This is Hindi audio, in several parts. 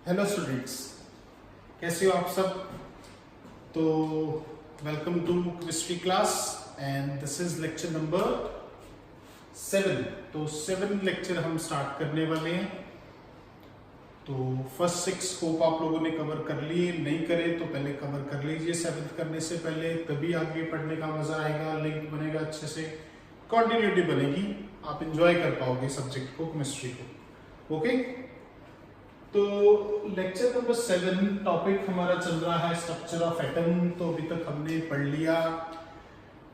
हेलो स्टूडेंट्स, कैसे हो आप सब। तो welcome to chemistry class and this is lecture number 7। तो 7 लेक्चर हम स्टार्ट करने वाले हैं। तो फर्स्ट 6 होप आप लोगों ने कवर कर लिए, नहीं करे तो पहले कवर कर लीजिए 7th करने से पहले, तभी आगे पढ़ने का मजा आएगा, लिंक बनेगा अच्छे से, कंटिन्यूटी बनेगी, आप एंजॉय कर पाओगे सब्जेक्ट को, केमिस्ट्री को। ओके, तो लेक्चर नंबर 7 टॉपिक हमारा चल रहा है स्ट्रक्चर ऑफ एटम। तो अभी तक हमने पढ़ लिया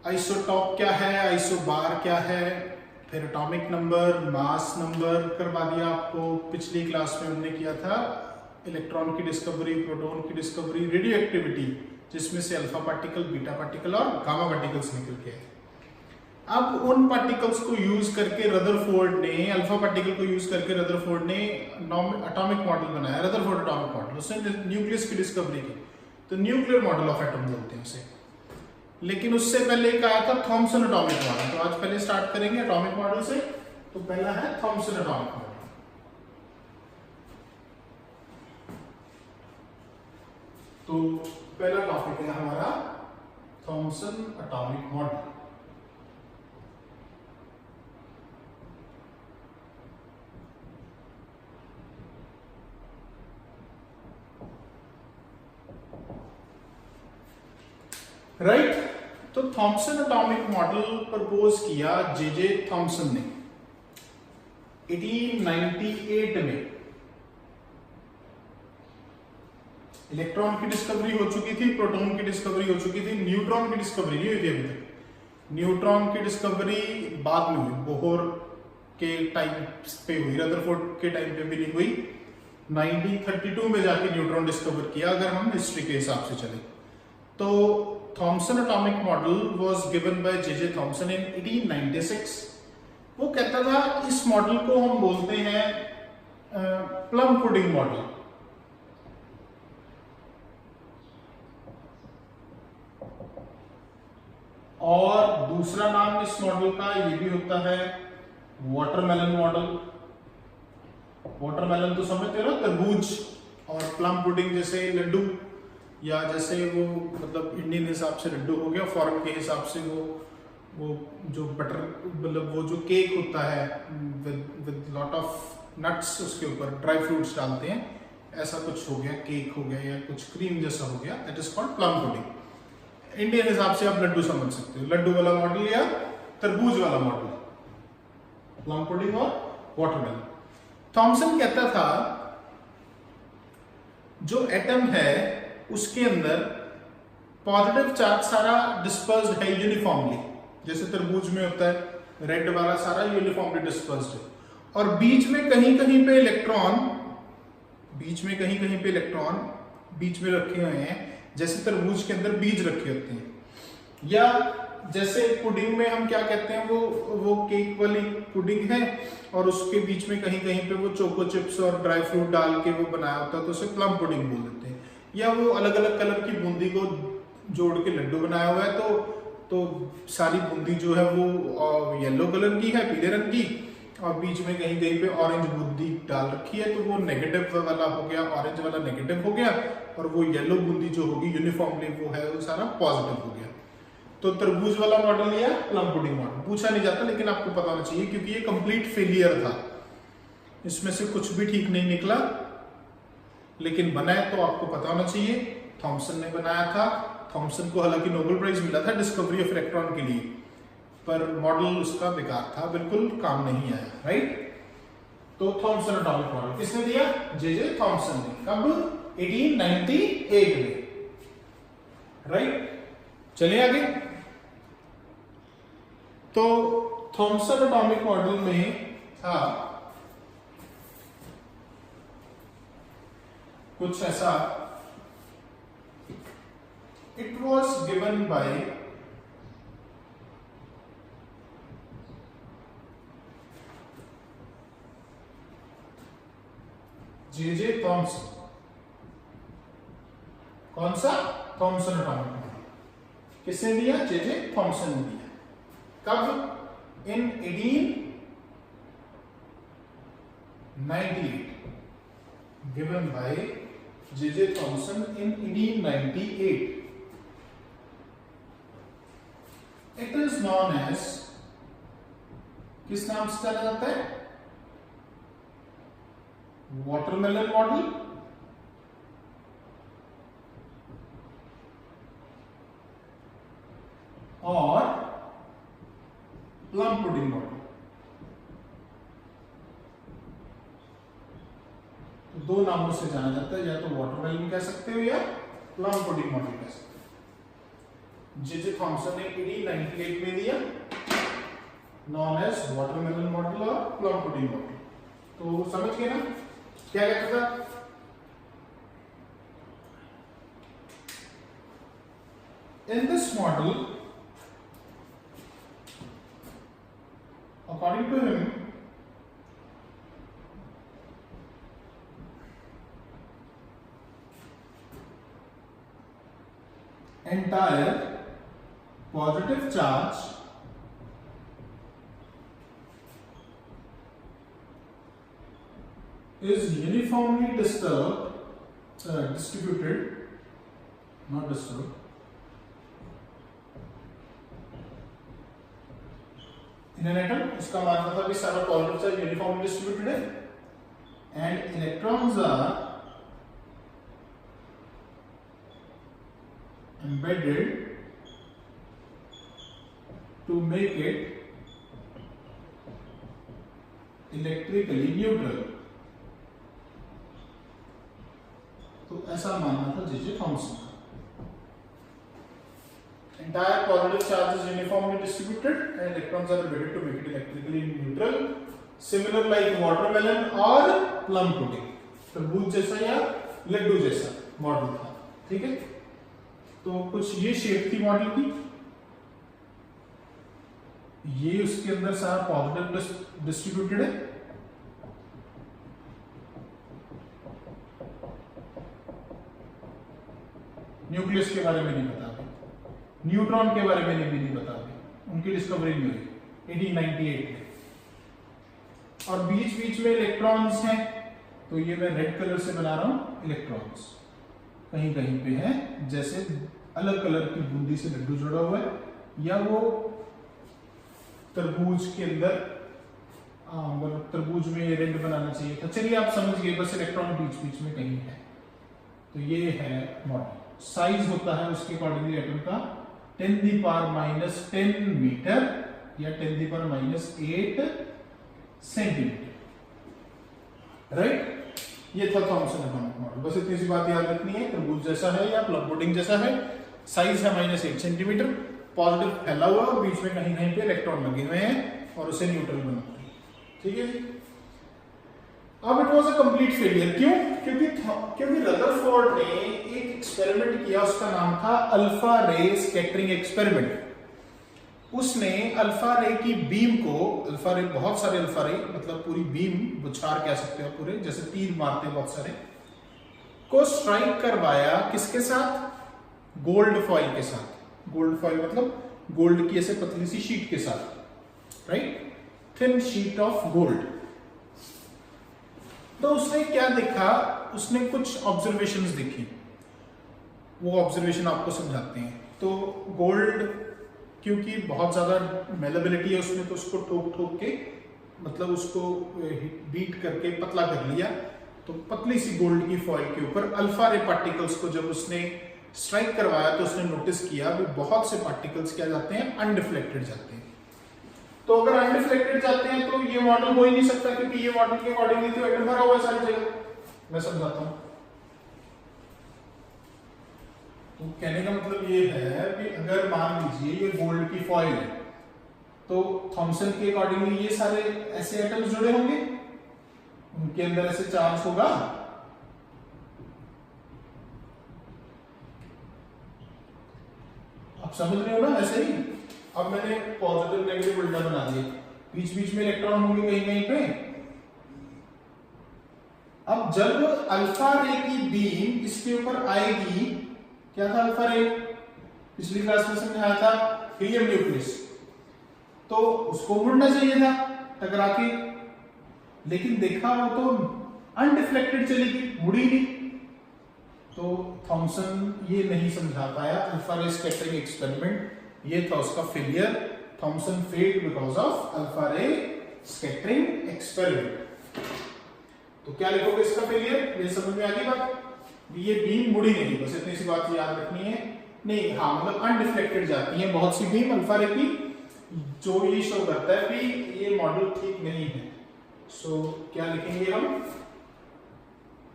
आइसोटॉप क्या है, आइसोबार क्या है, फिर एटॉमिक नंबर, मास नंबर करवा दिया आपको। पिछली क्लास में हमने किया था इलेक्ट्रॉन की डिस्कवरी, प्रोटॉन की डिस्कवरी, रेडियो एक्टिविटी, जिसमें से अल्फा पार्टिकल, बीटा पार्टिकल और गामा पार्टिकल्स निकल के आए। अब उन पार्टिकल्स को यूज करके रदरफोर्ड ने, अल्फा पार्टिकल को यूज करके रदरफोर्ड ने एटॉमिक मॉडल बनाया, रदरफोर्ड एटॉमिक मॉडल। उसने न्यूक्लियस की डिस्कवरी की, तो न्यूक्लियर मॉडल ऑफ एटम बोलते हैं उसे। लेकिन उससे पहले एक आया था थॉमसन एटॉमिक मॉडल। तो आज पहले स्टार्ट करेंगे एटॉमिक मॉडल से। तो पहला है थॉमसन एटॉमिक मॉडल। तो पहला टॉपिक है हमारा थॉमसन एटॉमिक मॉडल। राइट, तो थॉमसन एटॉमिक मॉडल प्रपोज किया जे थॉमसन ने 1898 में। इलेक्ट्रॉन की डिस्कवरी हो चुकी थी, प्रोटॉन की डिस्कवरी हो चुकी थी, न्यूट्रॉन की डिस्कवरी नहीं हुई थी अभी तक। न्यूट्रॉन की डिस्कवरी बाद में हुई, बोहर के टाइम पे हुई, रदरफोर्ड के टाइम पे भी नहीं हुई। 1932 में जाके न्यूट्रॉन डिस्कवर किया, अगर हम हिस्ट्री के हिसाब से चले तो। Thomson atomic model was given by J Thomson in 1896। वो कहता था इस मॉडल को हम बोलते हैं प्लम पुडिंग मॉडल। और दूसरा नाम इस मॉडल का ये भी होता है वाटरमेलन मॉडल। वाटरमेलन तो समझते हो ना, तरबूज, और प्लम पुडिंग जैसे लड्डू, या जैसे वो मतलब इंडियन हिसाब से लड्डू हो गया, फॉरेन के हिसाब से वो जो बटर, मतलब वो जो केक होता है विद लॉट ऑफ नट्स, उसके ऊपर ड्राई फ्रूट्स डालते हैं, ऐसा कुछ हो गया, केक हो गया या कुछ क्रीम जैसा हो गया, that is called plum pudding. Indian हिसाब से आप लड्डू समझ सकते हो, लड्डू वाला मॉडल या तरबूज वाला मॉडल, प्लम पुडिंग और वाटरमेलन। थॉमसन कहता था जो एटम है उसके अंदर पॉजिटिव चार्ज सारा डिस्पर्स्ड है यूनिफॉर्मली, जैसे तरबूज में होता है रेड वाला सारा यूनिफॉर्मली डिस्पर्स्ड है, और बीच में कहीं कहीं पे इलेक्ट्रॉन, बीच में रखे हुए हैं, जैसे तरबूज के अंदर बीज रखे होते हैं। या जैसे पुडिंग में हम क्या कहते हैं, वो केक वाली पुडिंग है और उसके बीच में कहीं कहीं पे वो चोको चिप्स और ड्राई फ्रूट डाल के वो बनाया होता है, तो उसे प्लम पुडिंग बोल देते हैं। या वो अलग अलग कलर की बूंदी को जोड़ के लड्डू बनाया हुआ है, तो सारी बूंदी जो है वो येलो कलर की है, पीले रंग की, और बीच में कहीं कहीं पे ऑरेंज बूंदी डाल रखी है, तो वो नेगेटिव वाला हो गया, ऑरेंज वाला नेगेटिव हो गया, और वो येलो बूंदी जो होगी यूनिफॉर्मली वो है वो सारा पॉजिटिव हो गया। तो तरबूज वाला मॉडल या प्लम पुडिंग मॉडल पूछा नहीं जाता, लेकिन आपको पता होना चाहिए क्योंकि ये कंप्लीट फेलियर था, इसमें से कुछ भी ठीक नहीं निकला, लेकिन बनाया तो आपको पता होना चाहिए थॉमसन ने बनाया था। थॉमसन को हालांकि नोबेल प्राइज मिला था डिस्कवरी ऑफ इलेक्ट्रॉन के लिए, पर मॉडल उसका बेकार था, बिल्कुल काम नहीं आया। राइट, तो थॉमसन एटॉमिक मॉडल किसने दिया? जे थॉमसन ने। कब? 1898 में। राइट, चलिए आगे। तो थॉमसन एटॉमिक मॉडल में था कुछ ऐसा, it was given by J Thompson. कौन सा? थॉमसन एटॉमिक मॉडल किसने दिया? जे थॉमसन ने दिया। कब? इन 1898। given by J.J. Thomson in 1898. It is known as, किस नाम से जाना जाता है? वाटरमेलन मॉडल और प्लम पुडिंग मॉडल। दो नामों से जाना जाता है, या तो वाटरमेलन कह सकते हो या प्लम पुडिंग मॉडल कह सकते हो। J.J. थॉमसन ने 1898 में दिया, नॉन एज वाटरमेलन मॉडल और प्लम पुडिंग मॉडल। तो समझ गए ना क्या कहता था? In this model, according to him, entire positive charge is uniformly distributed, not disturbed, in an atom. इसका मतलब था कि सारा पॉजिटिव चार्ज यूनिफॉर्मली डिस्ट्रीब्यूटेड है and electrons are embedded to make it electrically neutral. तो ऐसा मानना था J.J. थॉमसन का। Entire positive charge is uniformly distributed and electrons are embedded to make it electrically neutral, similar like watermelon or plum pudding. तरबूज जैसा या लड्डू जैसा मॉडल था, ठीक है। तो कुछ ये शेप थी मॉडल की, ये उसके अंदर सारा पॉजिटिव डिस्ट्रीब्यूटेड है, न्यूक्लियस के बारे में नहीं पता अभी, न्यूट्रॉन के बारे में भी नहीं पता अभी, उनकी डिस्कवरी नहीं हुई 1898 में। और बीच बीच में इलेक्ट्रॉन्स हैं, तो ये मैं रेड कलर से बना रहा हूं, इलेक्ट्रॉन्स कहीं कहीं पे है, जैसे अलग कलर की बूंदी से लड्डू जुड़ा हुआ है, या वो तरबूज के अंदर तरबूज में रेड बनाना चाहिए था। चलिए आप समझ गए, बस इलेक्ट्रॉन बीच बीच में कहीं है। तो ये है मॉडल। साइज होता है उसके अकॉर्डिंगली एटम का 10⁻⁻10 मीटर या 10⁻⁸ सेंटीमीटर, राइट। ये था थॉमसन एटॉमिक मॉडल। बस इतनी सी बात याद रखनी है, तरबूज जैसा है या प्लम पुडिंग जैसा है, साइज है -8 सेंटीमीटर, पॉजिटिव फैला हुआ और बीच में कहीं कहीं पे इलेक्ट्रॉन लगे हुए हैं और उसे न्यूट्रल बनाते हैं, ठीक है जी। अब it was a complete failure, क्यों? क्योंकि रदरफोर्ड ने एक एक्सपेरिमेंट किया, उसका नाम था अल्फा रे स्कैटरिंग एक्सपेरिमेंट। उसने अल्फा रे की बीम को, अल्फा रे बहुत सारे अल्फा रे मतलब पूरी बीम बुछार कह सकते हो पूरे, जैसे तीर मारते हैं बहुत सारे, को स्ट्राइक करवाया किसके साथ? गोल्ड फॉइल के साथ। गोल्ड फॉइल मतलब गोल्ड की ऐसे पतली सी शीट के साथ, right, thin sheet of gold. तो उसने क्या देखा? उसने कुछ ऑब्जर्वेशंस देखी, वो ऑब्जर्वेशन आपको समझाते हैं। तो गोल्ड क्योंकि बहुत ज्यादा मेलेबिलिटी है उसमें, तो उसको ठोक ठोक के मतलब उसको बीट करके पतला कर लिया। तो पतली सी गोल्ड की फॉइल के ऊपर अल्फा रे पार्टिकल्स को जब उसने स्ट्राइक करवाया तो उसने नोटिस किया भी बहुत से पार्टिकल्स क्या जाते हैं? अनडिफ्लेक्टेड जाते हैं। तो अगर अनडिफ्लेक्टेड जाते हैं तो ये मॉडल हो ही नहीं सकता, क्योंकि ये मॉडल के अकॉर्डिंगली तो एटम भरा हुआ है सारी जगह। मैं समझाता हूं। तो कहने का मतलब ये है कि अगर मान लीजिए ये गोल्ड की फॉइल है, तो थॉमसन के अकॉर्डिंगली ये सारे ऐसे एटम्स जुड़े होंगे, उनके अंदर ऐसे चार्ज होगा। आप समझ रहे हो ना? ऐसे ही अब मैंने पॉजिटिव नेगेटिव उल्टा बना दिए, बीच बीच में इलेक्ट्रॉन होंगे कहीं कहीं पे। अब जब अल्फा रे की बीम इसके ऊपर आएगी, क्या था अल्फा रे? पिछली क्लास में समझाया था, हीलियम न्यूक्लियस। तो उसको मुड़ना चाहिए था टकरा के, लेकिन देखा वो तो अनडिफ्लेक्टेड चली गई, मुड़ी नहीं। तो थॉमसन ये नहीं समझा पाया अल्फा रे स्कैटरिंग एक्सपेरिमेंट, ये था उसका failure. Thomson failed because of alpha ray scattering experiment. तो क्या लिखोगे इसका फेलियर? ये समझ में आ गई बात? ये बीम मुड़ी नहीं, बस इतनी सी बात याद रखनी है। नहीं, हाँ मतलब अनडिफ्लेक्टेड जाती है बहुत सी बीम अल्फा रे की, जो ये शो करता है कि ये मॉडल ठीक नहीं है। सो क्या लिखेंगे हम?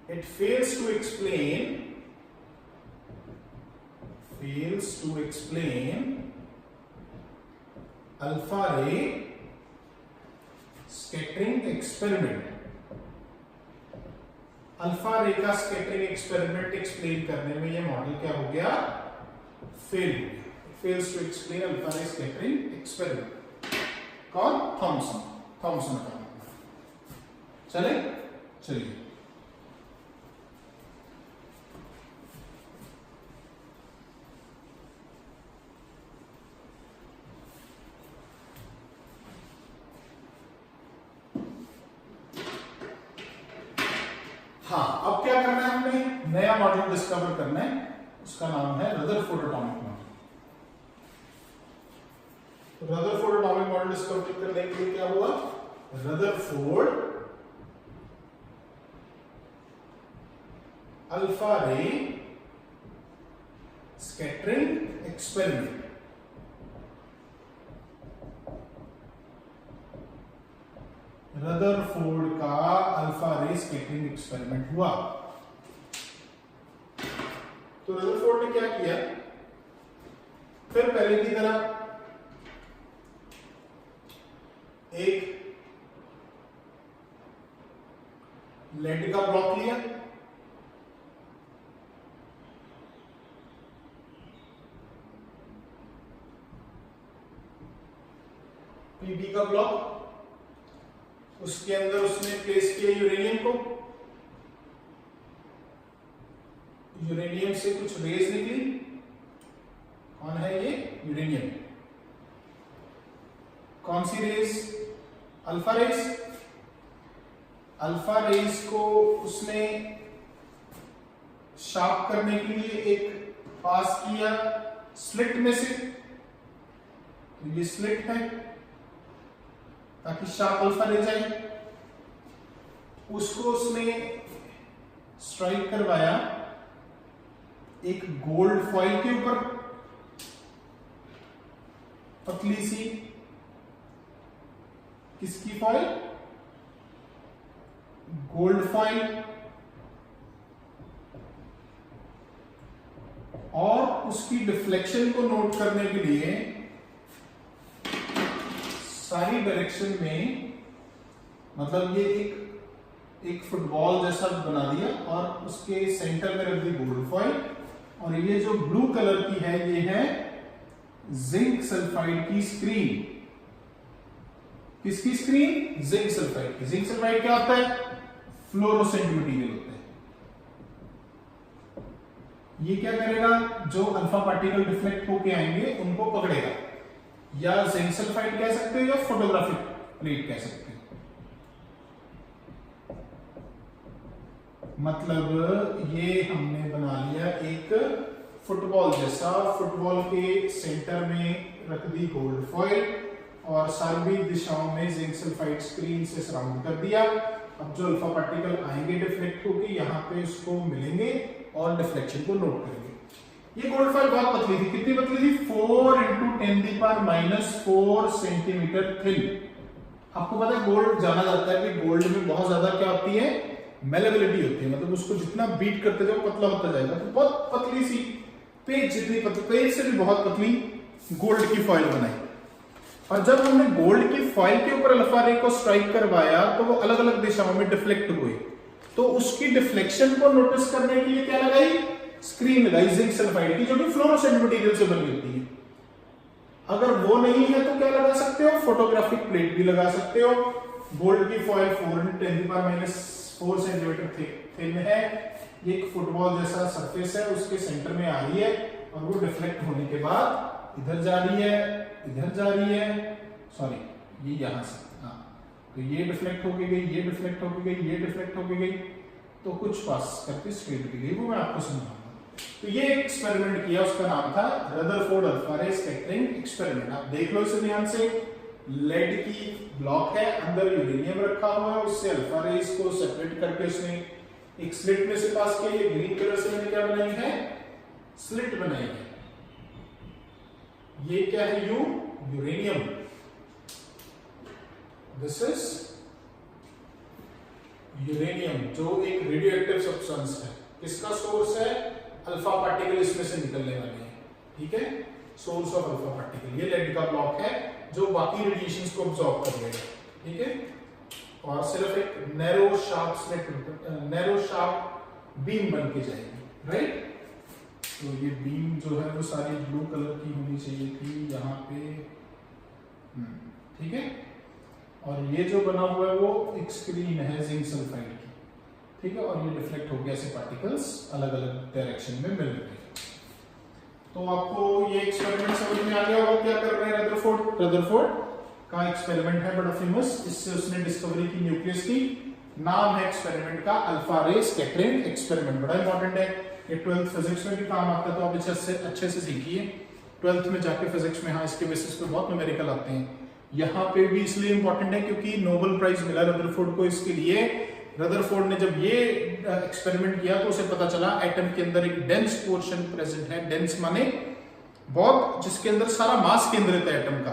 It fails to explain alpha ray scattering experiment. Alpha ray का स्कैटरिंग एक्सपेरिमेंट एक्सप्लेन करने में ये मॉडल क्या हो गया? फेल हो गया। Fails to explain alpha ray scattering experiment. कौन? थॉमसन का। चले चलिए, हाँ अब क्या करना है? हमने नया मॉडल डिस्कवर करना है, उसका नाम है Rutherford atomic model. Rutherford atomic model discover करने के लिए क्या हुआ? Rutherford alpha ray scattering experiment. Rutherford का अल्फा रे स्कैटरिंग एक्सपेरिमेंट हुआ। तो रदरफोर्ड ने क्या किया? फिर पहले की तरह एक लेड का ब्लॉक लिया, पीबी का ब्लॉक, उसके अंदर उसने प्लेस किया यूरेनियम को। यूरेनियम से कुछ रेज निकली। कौन है ये? यूरेनियम। कौन सी rays? Alpha rays. Alpha rays को उसने शार्प करने के लिए एक पास किया स्लिट में से। तो ये स्लिट है ताकि शार्प अल्फा ले जाए। उसको उसने स्ट्राइक करवाया एक गोल्ड फॉइल के ऊपर, पतली सी। किसकी फॉइल? Gold foil. और उसकी डिफ्लेक्शन को नोट करने के लिए सारी डायरेक्शन में, मतलब ये एक फुटबॉल जैसा बना दिया और उसके सेंटर में रख दी गोल्ड फॉइल। और ये जो ब्लू कलर की है ये है जिंक सल्फाइड की स्क्रीन। किसकी स्क्रीन? जिंक सल्फाइड की। जिंक सल्फाइड क्या होता है? फ्लोरोसेंट मटेरियल होता है। ये क्या करेगा? जो अल्फा पार्टिकल डिफ्लेक्ट होके आएंगे उनको पकड़ेगा। या जिंक सल्फाइड कह सकते हो या फोटोग्राफिक प्लेट कह सकते हो। मतलब ये हमने बना लिया एक फुटबॉल जैसा। फुटबॉल के सेंटर में रख दी गोल्ड फॉइल और सभी दिशाओं में जिंक सल्फाइड स्क्रीन से सराउंड कर दिया। अब जो अल्फा पार्टिकल आएंगे डिफ्लेक्ट होके यहाँ पे उसको मिलेंगे और डिफ्लेक्शन को नोट करेंगे। ये गोल्ड फॉइल बहुत पतली थी। कितनी पतली थी? 4 × 10⁻⁴ सेंटीमीटर थिन। आपको पता है गोल्ड जाना जाता है कि गोल्ड में बहुत ज्यादा क्या होती है? मेलेबिलिटी होती है। मतलब उसको जितना बीट करते जाओ पतला होता जाएगा। तो बहुत पतली सी, पेज जितनी पतली, पेज से भी बहुत पतली गोल्ड की फॉइल बनाई। और जब हमने गोल्ड की फॉइल के ऊपर अल्फा रे को स्ट्राइक करवाया तो वो अलग अलग दिशाओं में डिफ्लेक्ट हुए। तो उसकी डिफ्लेक्शन को नोटिस करने के लिए क्या लगाई? स्क्रीन लगाई जिंक सल्फाइड की, जो कि फ्लोरोसेंट मटेरियल से बनी होती है। अगर वो नहीं है तो क्या लगा सकते हो? फोटोग्राफिक प्लेट भी लगा सकते हो। गोल्ड की फॉइल 4 × 10⁻⁴ सेंटीमीटर थिन है। ये एक फुटबॉल जैसा सरफेस है, उसके सेंटर में आ रही है और वो डिफ्लेक्ट होने के बाद इधर जा रही है, इधर जा रही है। सॉरी, ये यहां से, हाँ तो ये डिफ्लेक्ट होके गई, ये डिफ्लेक्ट होके गई, ये डिफ्लेक्ट होके गई, तो कुछ पास करके स्ट्रेट पे गई, वो मैं आपको समझाऊंगा। तो ये एक्सपेरिमेंट किया, उसका नाम था Rutherford alpha ray scattering experiment. आप देख लो इसे ध्यान से, लेड की ब्लॉक है, अंदर यूरेनियम रखा हुआ है, उससे अल्फा रेज को सेपरेट करके उसने एक स्लिट में से पास किया। ये ग्रीन कलर से मैंने क्या बनाई है, स्लिट बनाई है। ये क्या है, यूरेनियम। दिस इज यूरेनियम, जो एक रेडियो एक्टिव सब्सटेंस है। किसका सोर्स है, अल्फा पार्टिकल इसमें से निकलने वाले हैं, ठीक है, सोर्स ऑफ अल्फा पार्टिकल। ये लेड का ब्लॉक है जो बाकी रेडिएशंस को अब्सॉर्ब कर लेगा, ठीक है, और सिर्फ एक नैरो शार्प बीम बन के जाएगी, राइट। तो ये बीम जो है वो सारी ब्लू कलर की होनी चाहिए थी यहाँ पे, ठीक है। और ये जो बना हुआ है वो एक स्क्रीन है जिंक सल्फाइड की, ठीक है, और ये डिफ्लेक्ट हो गया, ऐसे पार्टिकल्स अलग अलग डायरेक्शन में मिल रहे हैं। तो आपको ये एक्सपेरिमेंट समझ में आ गया होगा क्या कर रहे हैं रदरफोर्ड का एक्सपेरिमेंट है, बड़ा फेमस। इससे उसने डिस्कवरी की न्यूक्लियस की। नाम है एक्सपेरिमेंट का अल्फा रे स्कैटरिंग एक्सपेरिमेंट। बड़ा इंपॉर्टेंट है, ये 12th फिजिक्स में भी काम आता है, तो आप अच्छे से सीखिए। 12th में जाके फिजिक्स में, हाँ, इसके बेसिस पे बहुत न्यूमेरिकल आते हैं। यहाँ पे भी इसलिए इंपॉर्टेंट है क्योंकि नोबेल प्राइज मिला रदरफोर्ड को इसके लिए। रदरफोर्ड ने जब ये एक्सपेरिमेंट किया तो उसे पता चला एटम के अंदर एक डेंस पोर्शन प्रेजेंट है। डेंस माने बहुत, जिसके अंदर सारा मास केंद्रित है, एटम का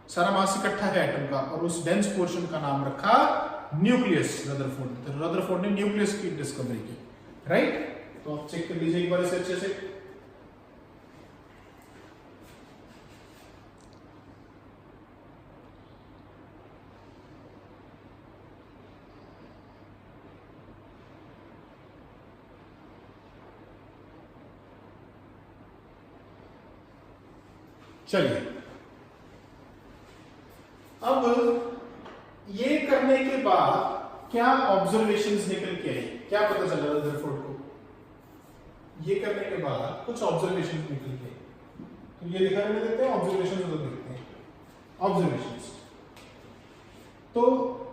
सारा मास इकट्ठा है एटम का, और उस डेंस पोर्शन का नाम रखा न्यूक्लियस। रदरफोर्ड ने न्यूक्लियस की डिस्कवरी की, राइट। तो आप चेक कर लीजिए एक बार इसे अच्छे से। चलिए, अब ये करने के बाद क्या ऑब्जर्वेशंस निकल के आई, क्या पता चला रदरफोर्ड को? ये करने के बाद कुछ ऑब्जर्वेशंस निकल के आई। तो ये लिखा रहने देते हैं, ऑब्जर्वेशंस उधर देखते हैं। ऑब्जर्वेशंस, तो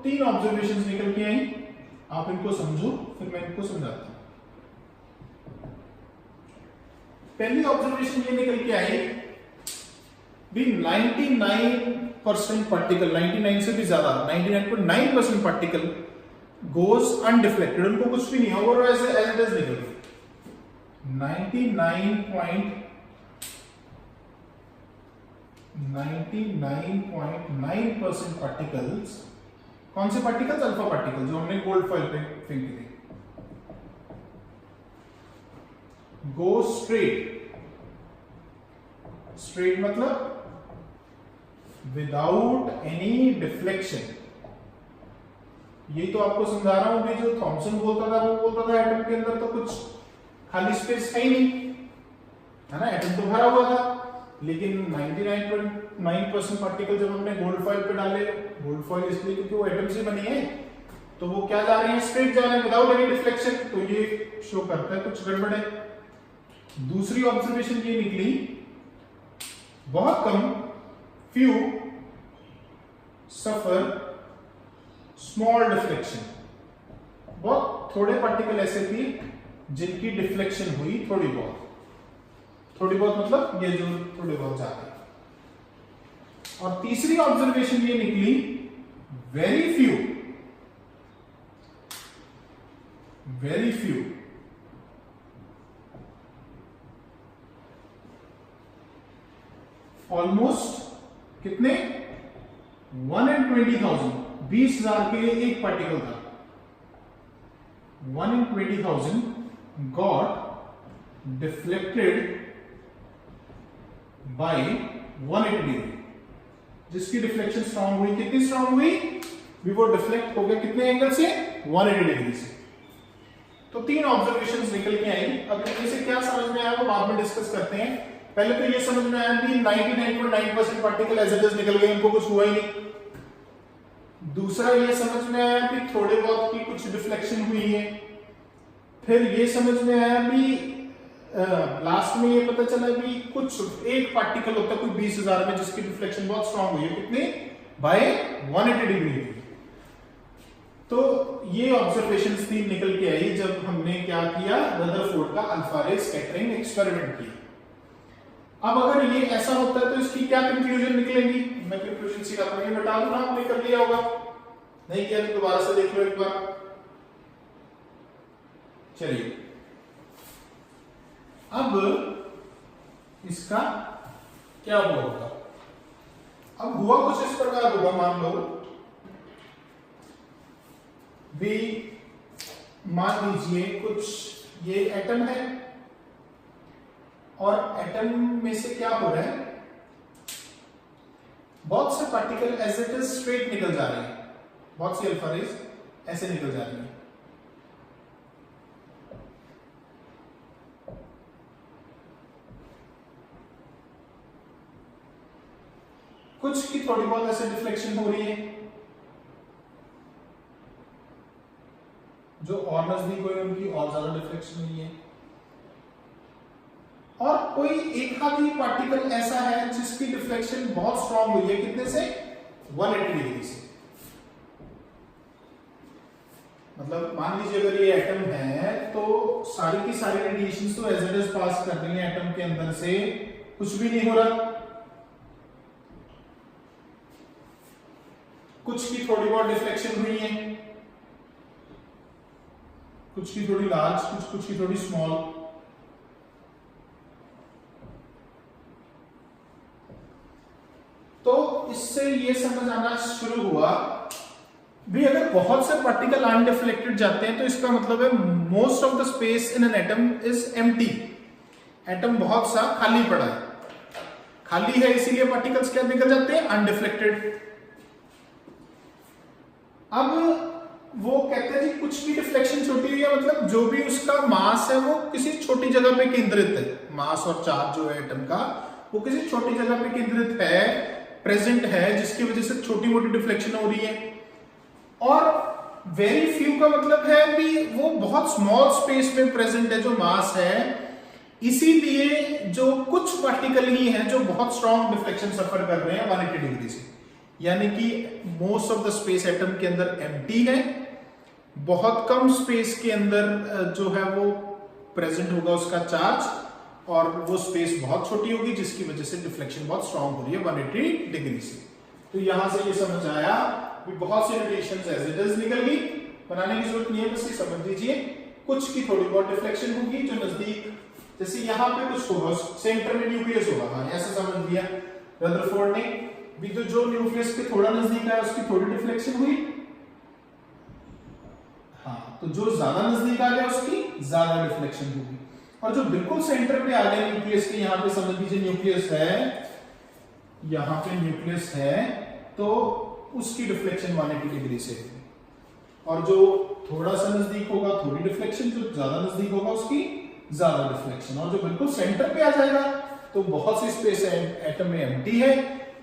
3 ऑब्जर्वेशंस निकल के आई, आप इनको समझो, फिर मैं इनको समझाता हूं। पहली ऑब्जर्वेशन ये निकल के आई भी 99% पार्टिकल, 99 से भी ज्यादा, 99.9% पार्टिकल गोज अनडिफ्लेक्टेड, उनको कुछ भी नहीं होगा और ऐसे एज इट इज निकल गए। 99.9% पार्टिकल्स, कौन से पार्टिकल्स? अल्फा पार्टिकल, जो हमने गोल्ड फॉइल पे फेंकी थी, गो स्ट्रेट। स्ट्रेट मतलब विदाउट एनी डिफ्लेक्शन। ये तो आपको समझा रहा हूं भी, जो थॉमसन बोलता था वो बोलता था एटम के अंदर तो कुछ खाली स्पेस है ही नहीं, है ना, एटम तो भरा हुआ था। लेकिन 99.9% पार्टिकल जब हमने गोल्ड फॉइल पे डाले, गोल्ड फॉइल इसलिए क्योंकि वो एटम से बनी है, तो वो क्या जा रहे हैं, स्ट्रेट जा रहे हैं विदाउट एनी डिफ्लेक्शन। तो ये शो करता है कुछ गड़बड़ है। दूसरी ऑब्जर्वेशन ये निकली, बहुत कम, few suffer small deflection। बहुत थोड़े पार्टिकल ऐसे थे जिनकी डिफ्लेक्शन हुई थोड़ी बहुत मतलब ये जो थोड़े बहुत जाते। और तीसरी ऑब्जर्वेशन ये निकली, वेरी फ्यू ऑलमोस्ट कितने, 1 in 20,000, 20,000 के लिए एक पार्टिकल था, 1 in 20,000 got deflected by 180 degree, जिसकी डिफ्लेक्शन स्ट्रांग हुई। कितनी स्ट्रांग हुई भी, वो डिफ्लेक्ट हो गया कितने एंगल से, 180 डिग्री से। तो 3 ऑब्जर्वेशंस निकल के आई। अब इनमें से क्या समझ में आया वो बाद में डिस्कस करते हैं। पहले तो ये समझ में आया कि 99.9% पार्टिकल एज इट इज निकल गए, उनको कुछ हुआ ही नहीं। दूसरा ये समझ में आया कि थोड़े बहुत की कुछ डिफ्लेक्शन हुई है। फिर ये समझ में आया कि लास्ट में ये पता चला कि कुछ एक पार्टिकल होता है कोई 20,000 में जिसकी डिफ्लेक्शन बहुत स्ट्रांग हुई है, कितनी, बाय 180 डिग्री। तो ये ऑब्जर्वेशंस थी निकल के आई जब हमने क्या किया, रदरफोर्ड का अल्फा रे स्कैटरिंग एक्सपेरिमेंट किया। अब अगर ये ऐसा होता है तो इसकी क्या कंक्लूजन निकलेगी, मैं कंक्लूजन सिखाता हूं, ये बता दूं ना, आपने कर लिया होगा, नहीं किया तो दोबारा से देख लो एक बार। चलिए अब इसका क्या हुआ होगा। अब हुआ कुछ इस प्रकार होगा, मान लो भी, मान लीजिए कुछ ये एटम है और एटम में से क्या हो रहा है, बहुत से particle as it is straight निकल जा रहे हैं, बहुत सी अल्फा रेज ऐसे निकल जा रही है। कुछ की थोड़ी बहुत ऐसे डिफ्लेक्शन हो रही है, जो और नजदीक हुए उनकी और ज्यादा डिफ्लेक्शन हुई है, और कोई एक आधी पार्टिकल ऐसा है जिसकी डिफ्लेक्शन बहुत स्ट्रांग हुई है, कितने से, 180 डिग्री से। मतलब मान लीजिए अगर ये एटम है तो सारी की सारी रेडिएशन तो एज इट इज पास कर रही है एटम के अंदर से, कुछ भी नहीं हो रहा। कुछ की थोड़ी बहुत डिफ्लेक्शन हुई है, कुछ की थोड़ी लार्ज, कुछ की थोड़ी स्मॉल। तो इससे ये समझ आना शुरू हुआ भी अगर बहुत से पार्टिकल अनडिफ्लेक्टेड जाते हैं तो इसका मतलब है most of the space in an atom is empty. Atom बहुत सा खाली पड़ा है, खाली है इसीलिए पार्टिकल्स क्या निकल जाते हैं, अनडिफ्लेक्टेड। अब वो कहते हैं जी कुछ की डिफ्लेक्शन छोटी हुई है, मतलब जो भी उसका मास है वो किसी छोटी जगह पे केंद्रित है, मास और चार्ज जो है एटम का वो किसी छोटी जगह पे केंद्रित है, प्रेजेंट है, जिसकी वजह से छोटी मोटी डिफ्लेक्शन हो रही है। और वेरी फ्यू का मतलब है भी वो बहुत स्मॉल स्पेस में प्रेजेंट है जो मास है, इसीलिए जो कुछ पार्टिकल ही हैं जो बहुत स्ट्रॉन्ग डिफ्लेक्शन सफर कर रहे हैं 180 डिग्री से, यानी कि most of the space atom के अंदर एम्प्टी है, बहुत कम स्पेस के अंदर जो है वो प्रेजेंट होगा उसका चार्ज, और वो स्पेस बहुत छोटी होगी जिसकी वजह से डिफ्लेक्शन बहुत स्ट्रांग हो रही है 180 डिग्री से। तो यहां से ये समझ आया कि बहुत सी रेडिएशंस एज इट इज निकल गई, बनाने की जरूरत नहीं है, बस ये समझ लीजिए कुछ की थोड़ी बहुत डिफ्लेक्शन होगी जो नजदीक, जैसे यहां पे कुछ होगा, सेंटर में न्यूक्लियस होगा, हाँ ऐसा समझ लिया रदरफोर्ड ने भी, तो जो न्यूक्लियस के थोड़ा नजदीक है उसकी थोड़ी डिफ्लेक्शन हुई, हाँ, तो जो ज्यादा नजदीक आ गया उसकी ज्यादा डिफ्लेक्शन होगी, और जो बिल्कुल सेंटर पे आ गया न्यूक्लियस के, यहां पे समझ लीजिए न्यूक्लियस है, यहां पे न्यूक्लियस है, तो उसकी डिफ्लेक्शन 180 डिग्री से है, और जो थोड़ा सा नजदीक होगा थोड़ी डिफ्लेक्शन, जो ज्यादा नजदीक होगा उसकी ज्यादा डिफ्लेक्शन, और जो बिल्कुल सेंटर पे आ जाएगा तो बहुत सी स्पेस एटम में एम्प्टी है,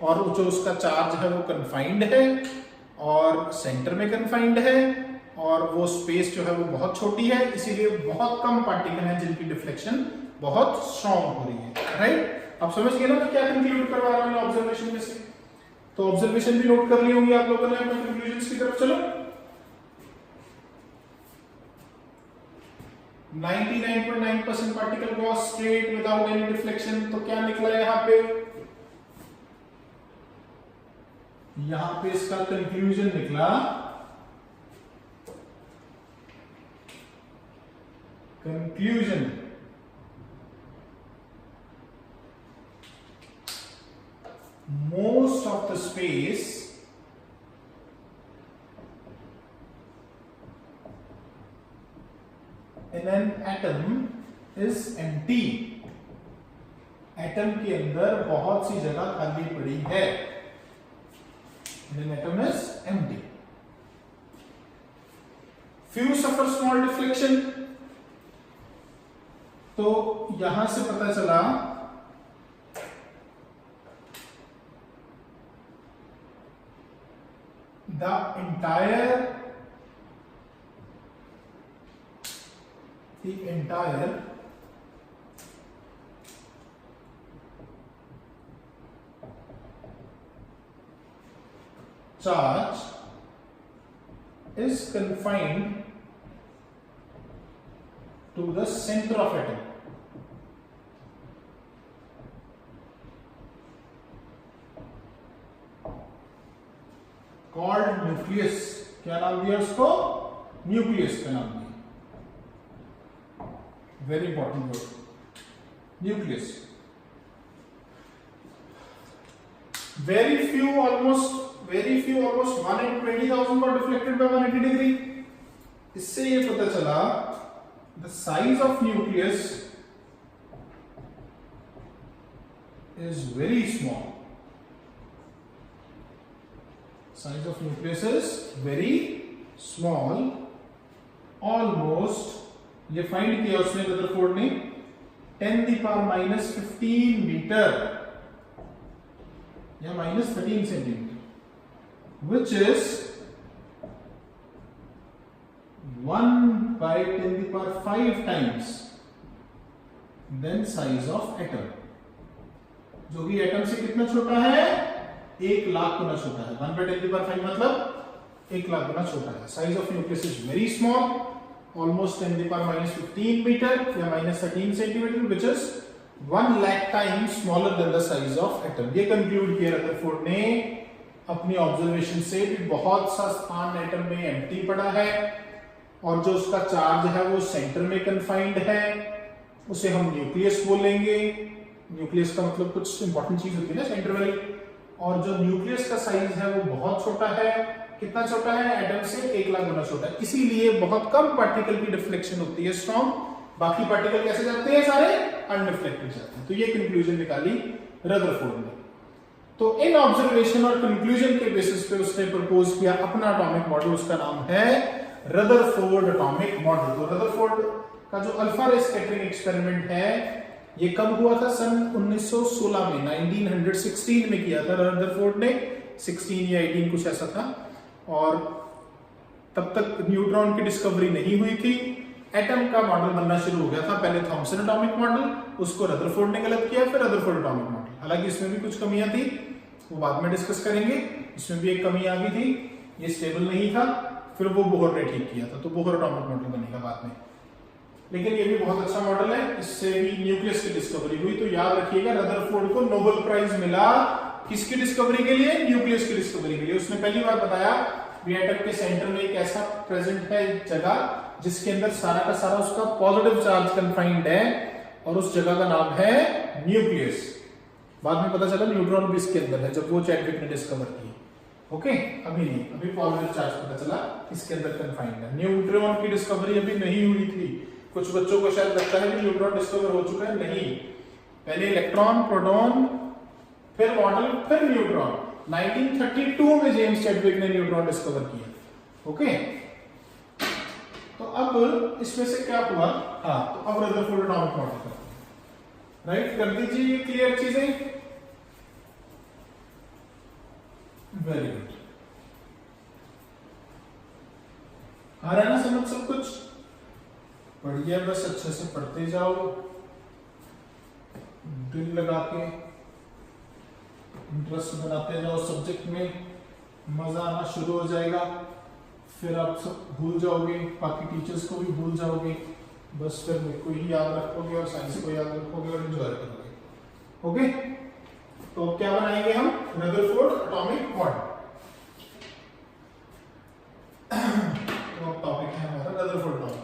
और जो उसका चार्ज है वो कन्फाइंड है और सेंटर में कन्फाइंड है, और वो स्पेस जो है वो बहुत छोटी है, इसीलिए बहुत कम पार्टिकल हैं जिनकी डिफ्लेक्शन बहुत स्ट्रांग हो रही है। राइट, आप समझ गए ना मैं क्या कंक्लूड करवा रहा हूं ऑब्जर्वेशन में से। तो ऑब्जर्वेशन भी नोट कर ली होंगी आप लोगों ने अपने कंक्लूजन्स की तरफ। चलो 99.9% particle Gauss straight without any deflection, तो क्या निकला यहां पे, यहां पे इसका कंक्लूजन निकला, conclusion most of the space in an atom is empty। Atom के अंदर बहुत सी जगह खाली पड़ी है, an atom is empty। few suffer small deflection, तो यहां से पता चला the entire charge is confined to the center of atom. Called nucleus. क्या नाम दिया उसको? न्यूक्लियस का नाम दिया. Very important word, nucleus. Very few, almost 1 in 20,000 got deflected by 180 degree. इससे ये पता चला the size of nucleus is very small. Size of nucleus is very small. Almost, ये फाइंड किया उसने रदरफोर्ड ने 10⁻⁻15 मीटर या -13 centimetre, which is 1/10⁵ times then size of atom, जो कि एटम से कितना छोटा है? 1,00,000 गुना छोटा है. 1/10⁵ मतलब 1,00,000 गुना छोटा है. Size of nucleus is very small, almost 10⁻⁻15 metre या -13 centimetre, which is 1,00,000 times smaller than the size of atom. ये कंक्लूड किया रदरफोर्ड ने अपनी ऑब्जर्वेशन से कि बहुत सा स्थान एटम में एम्प्टी पड़ा है और जो उसका चार्ज है वो सेंटर में कन्फाइंड है, उसे हम न्यूक्लियस बोलेंगे. न्यूक्लियस का मतलब कुछ इंपॉर्टेंट चीज होती है ना, सेंटर वाली. और जो न्यूक्लियस का साइज है वो बहुत छोटा है. कितना छोटा है? एटम से 1,00,000 गुना छोटा है. इसीलिए बहुत कम पार्टिकल की डिफ्लेक्शन होती है स्ट्रॉन्ग. बाकी पार्टिकल कैसे जाते हैं? सारे अनडिफ्लेक्टेड जाते हैं. तो ये कंक्लूजन निकाली रदरफोर्ड ने. तो इन ऑब्जर्वेशन और कंक्लूजन के बेसिस पे उसने प्रपोज किया अपना एटॉमिक मॉडल. उसका नाम है रदरफोर्ड एटॉमिक मॉडल. तो रदरफोर्ड का जो अल्फा रे स्कैटरिंग एक्सपेरिमेंट है ये कब हुआ था? सन 1916 में, 1916 में किया था रदरफोर्ड ने. 16 या 18 कुछ ऐसा था. और तब तक न्यूट्रॉन की डिस्कवरी नहीं हुई थी. एटम का मॉडल बनना शुरू हो गया था. पहले थॉमसन एटॉमिक मॉडल, उसको रदरफोर्ड ने गलत किया, फिर रदरफोर्ड एटॉमिक मॉडल. हालांकि इसमें भी कुछ कमियां थी, वो बाद में डिस्कस करेंगे. इसमें भी एक कमी आ गई थी, ये स्टेबल नहीं था. फिर वो बोहर ने ठीक किया था, तो बोहर एटॉमिक मॉडल बनेगा बाद में. लेकिन ये भी बहुत अच्छा मॉडल है, इससे भी न्यूक्लियस की डिस्कवरी हुई. तो याद रखिएगा रदरफोर्ड को नोबेल प्राइज मिला किसकी डिस्कवरी के लिए? न्यूक्लियस की डिस्कवरी के लिए. उसने पहली बार बताया कि एटम के सेंटर में एक ऐसा प्रेजेंट है जगह जिसके अंदर सारा का सारा उसका पॉजिटिव चार्ज कन्फाइंड है और उस जगह का नाम है न्यूक्लियस. बाद में पता चला न्यूट्रॉन भी इसके अंदर है जब वो चैडविक ने डिस्कवर की. ओके, अभी नहीं, अभी पॉजिटिव चार्ज पता चला इसके अंदर कन्फाइंड है. न्यूट्रॉन की डिस्कवरी अभी नहीं हुई थी. कुछ बच्चों को शायद लगता है कि न्यूट्रॉन डिस्कवर हो चुका है. नहीं, पहले इलेक्ट्रॉन, प्रोटॉन, फिर मॉडल, फिर न्यूट्रॉन. 1932 में जेम्स चैडविक ने न्यूट्रॉन डिस्कवर किया. ओके, तो अब इसमें से क्या हुआ? हाँ, तो अब रदरफोर्ड एटॉमिक मॉडल करते हैं. राइट, कर दीजिए क्लियर चीजें. Very good. आ रहा है ना समझ सब कुछ? पढ़िए, बस अच्छे से पढ़ते जाओ, दिल लगा के इंटरेस्ट बनाते जाओ सब्जेक्ट में. मजा आना शुरू हो जाएगा. फिर आप सब भूल जाओगे, बाकी टीचर्स को भी भूल जाओगे. बस फिर मेरे को ही याद रखोगे और साइंस को याद रखोगे और एंजॉय करोगे. ओके, तो क्या बनाएंगे हम? Rutherford atomic model. तो टॉपिक है हमारा रदरफोर्ड एटॉमिक मॉडल.